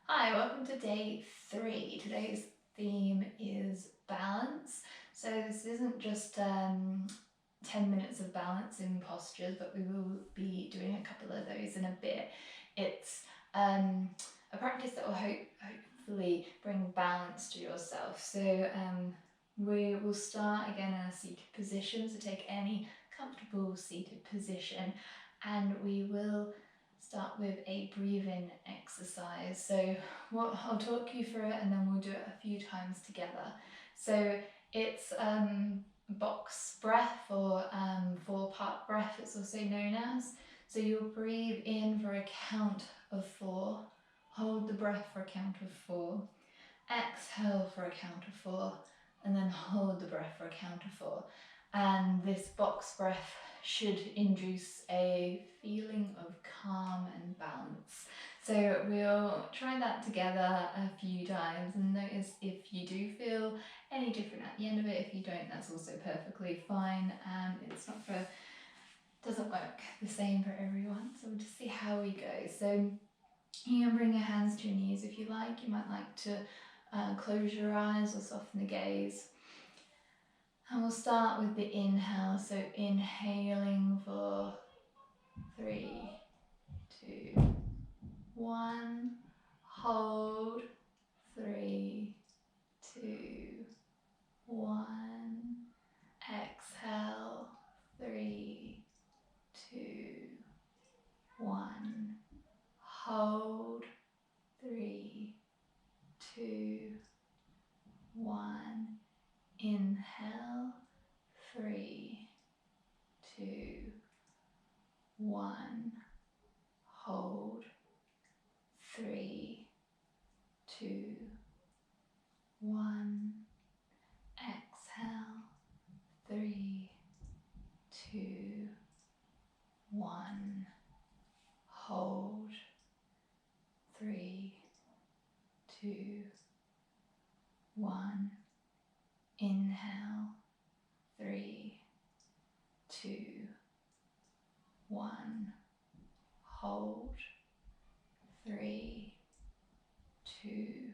Hi, welcome to day 3. Today's theme is balance. So this isn't just 10 minutes of balancing postures, but we will be doing a couple of those in a bit. It's a practice that will hopefully bring balance to yourself. So we will start again in a seated position, so take any comfortable seated position, and we will start with a breathing exercise. So I'll talk you through it and then we'll do it a few times together. So it's box breath or 4-part breath, it's also known as. So you'll breathe in for a count of 4, hold the breath for a count of 4, exhale for a count of 4, and then hold the breath for a count of 4. And this box breath should induce a feeling of calm and balance. So we'll try that together a few times and notice if you do feel any different at the end of it. If you don't, that's also perfectly fine. Doesn't work the same for everyone. So we'll just see how we go. So you can bring your hands to your knees if you like. You might like to close your eyes or soften the gaze. And we'll start with the inhale, so inhaling for 3, 2, 1, hold, 3, 2, 1, exhale, 3, 2, 1, hold, 3, 2, 1, inhale, 3, 2, 1, hold, 3, 2, 1, exhale, 3, 2, 1, hold, 3, 2, 1, inhale, 3, 2, 1, hold, 3, 2,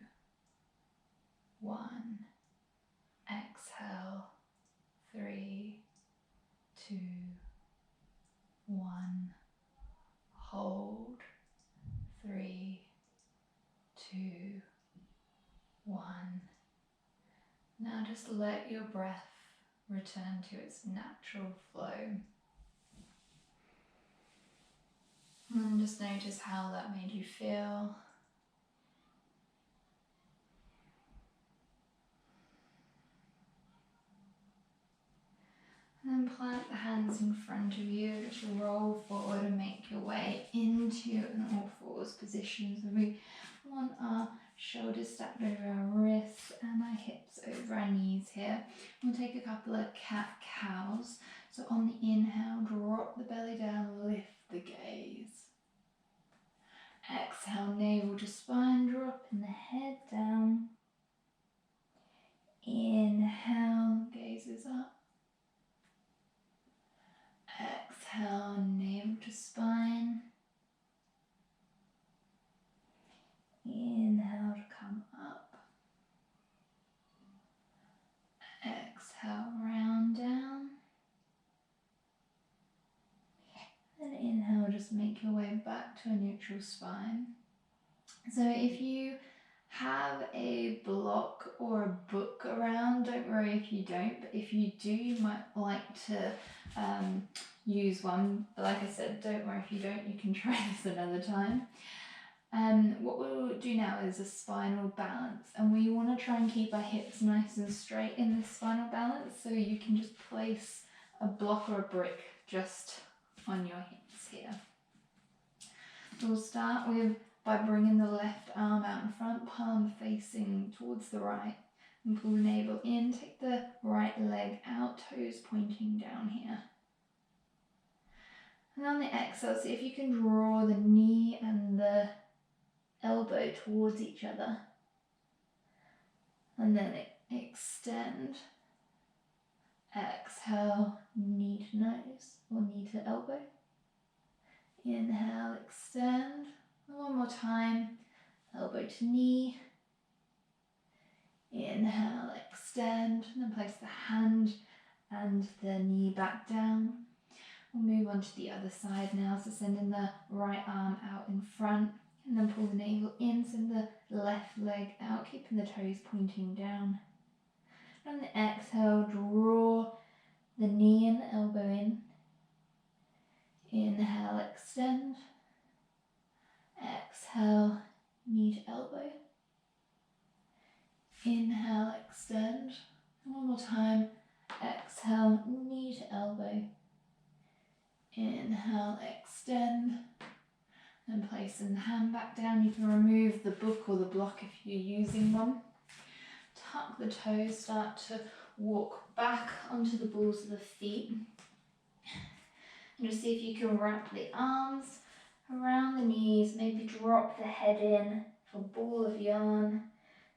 1, exhale, 3, 2, 1, hold, 3, 2, 1. Now just let your breath return to its natural flow. And just notice how that made you feel. And then plant the hands in front of you, just roll forward and make your way into an all-fours position. So we want our shoulders stacked over our wrists and our hips over our knees here. We'll take a couple of cat-cows. So on the inhale, drop the belly down, lift the gaze. Exhale, navel to spine, dropping the head down. Inhale, gaze is up. Exhale, navel to spine. Inhale to come up. Exhale, round down. And inhale, just make your way back to a neutral spine. So if you have a block or a book around, don't worry if you don't, but if you do, you might like to use one. But like I said, don't worry if you don't, you can try this another time. What we'll do now is a spinal balance, and we want to try and keep our hips nice and straight in this spinal balance, so you can just place a block or a brick just on your hips here. We'll start by bringing the left arm out in front, palm facing towards the right, and pull the navel in, take the right leg out, toes pointing down here. And on the exhale, see if you can draw the knee and the elbow towards each other. And then extend. Exhale, knee to nose or knee to elbow. Inhale, extend. And one more time. elbow to knee. Inhale, extend, and then place the hand and the knee back down. We'll move on to the other side now, so sending the right arm out in front, and then pull the navel in, send the left leg out, keeping the toes pointing down. On the exhale, draw the knee and the elbow in. Inhale, extend. Exhale, knee to elbow. Inhale, extend. And one more time. Exhale, knee to elbow. Inhale, extend. And placing the hand back down. You can remove the book or the block if you're using one. Tuck the toes, start to walk back onto the balls of the feet. And just see if you can wrap the arms around the knees, maybe drop the head in for a ball of yarn.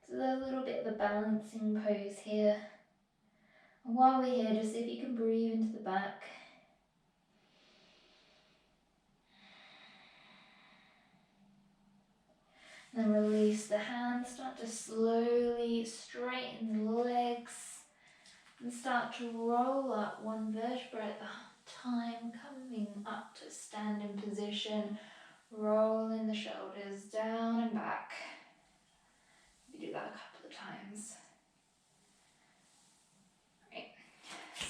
So there's a little bit of a balancing pose here. And while we're here, just see if you can breathe into the back. Then release the hands, start to slowly straighten the legs and start to roll up one vertebra at a time, coming up to standing position, rolling the shoulders down and back. We do that a couple of times. Right.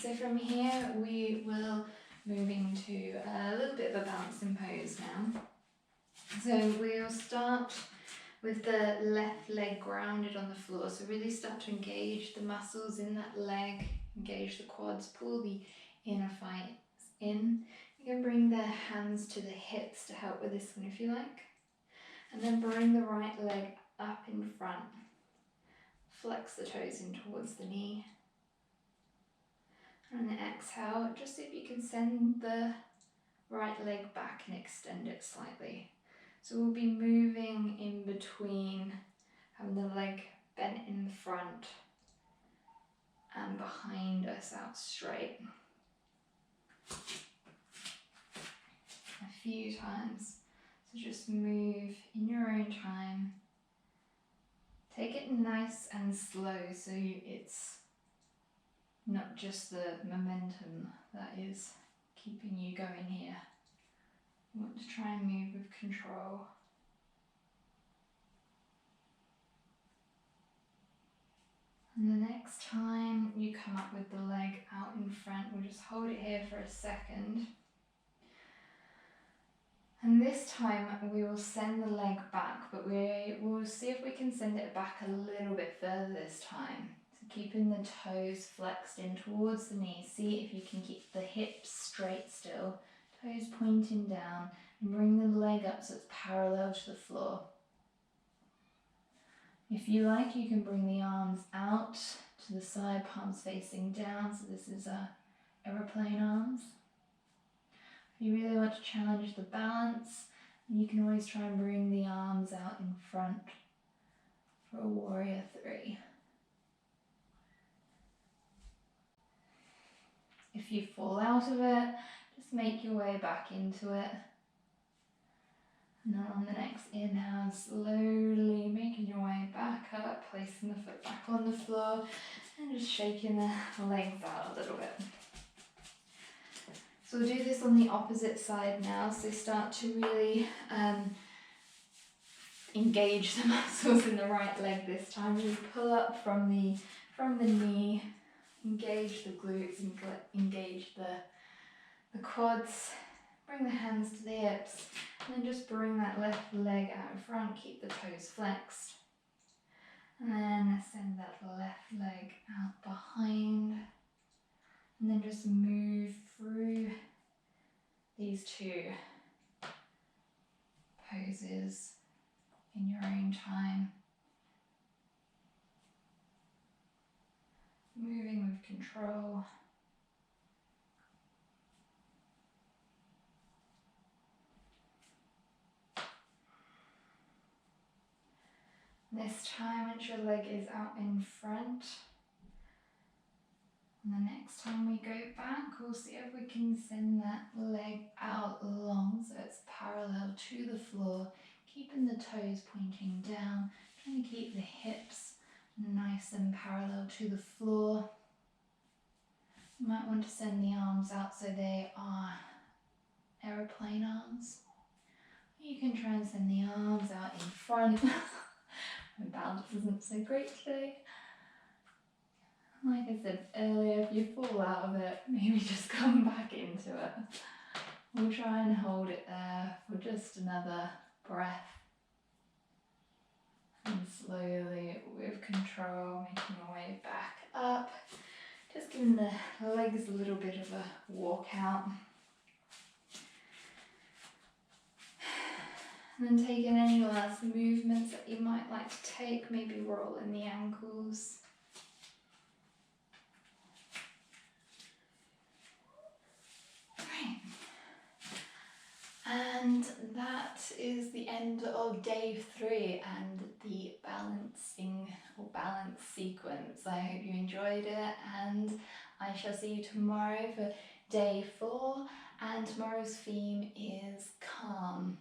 So from here we will move into a little bit of a balancing pose now. So we'll start with the left leg grounded on the floor. So really start to engage the muscles in that leg, engage the quads, pull the inner thighs in. You can bring the hands to the hips to help with this one if you like. And then bring the right leg up in front. Flex the toes in towards the knee. And on the exhale, just see if you can send the right leg back and extend it slightly. So we'll be moving in between having the leg bent in the front and behind us out straight. A few times. So just move in your own time. Take it nice and slow so it's not just the momentum that is keeping you going here. You want to try and move with control. And the next time you come up with the leg out in front, we'll just hold it here for a second. And this time we will send the leg back, but we will see if we can send it back a little bit further this time. So keeping the toes flexed in towards the knees. See if you can keep the hips straight still, toes pointing down, and bring the leg up so it's parallel to the floor. If you like, you can bring the arms out to the side, palms facing down, so this is aeroplane arms. If you really want to challenge the balance, you can always try and bring the arms out in front for a warrior 3. If you fall out of it, just make your way back into it. And then on the next inhale, slowly making your way back up, placing the foot back on the floor and just shaking the legs out a little bit. So we'll do this on the opposite side now, so start to really engage the muscles in the right leg this time. Really pull up from the knee, engage the glutes, engage the quads, bring the hands to the hips, and then just bring that left leg out in front, keep the toes flexed. And then send that left leg out behind. And then just move through these 2 poses in your own time. Moving with control. This time, once your leg is out in front, and the next time we go back, we'll see if we can send that leg out long so it's parallel to the floor, keeping the toes pointing down, trying to keep the hips nice and parallel to the floor. You might want to send the arms out so they are aeroplane arms. You can try and send the arms out in front. My balance isn't so great today. Like I said earlier, if you fall out of it, maybe just come back into it. We'll try and hold it there for just another breath. And slowly, with control, making our way back up. Just giving the legs a little bit of a walk out. And then taking any last movements that you might like to take, maybe rolling the ankles. Right. And that is the end of day 3 and the balancing or balance sequence. I hope you enjoyed it, and I shall see you tomorrow for day 4, and tomorrow's theme is calm.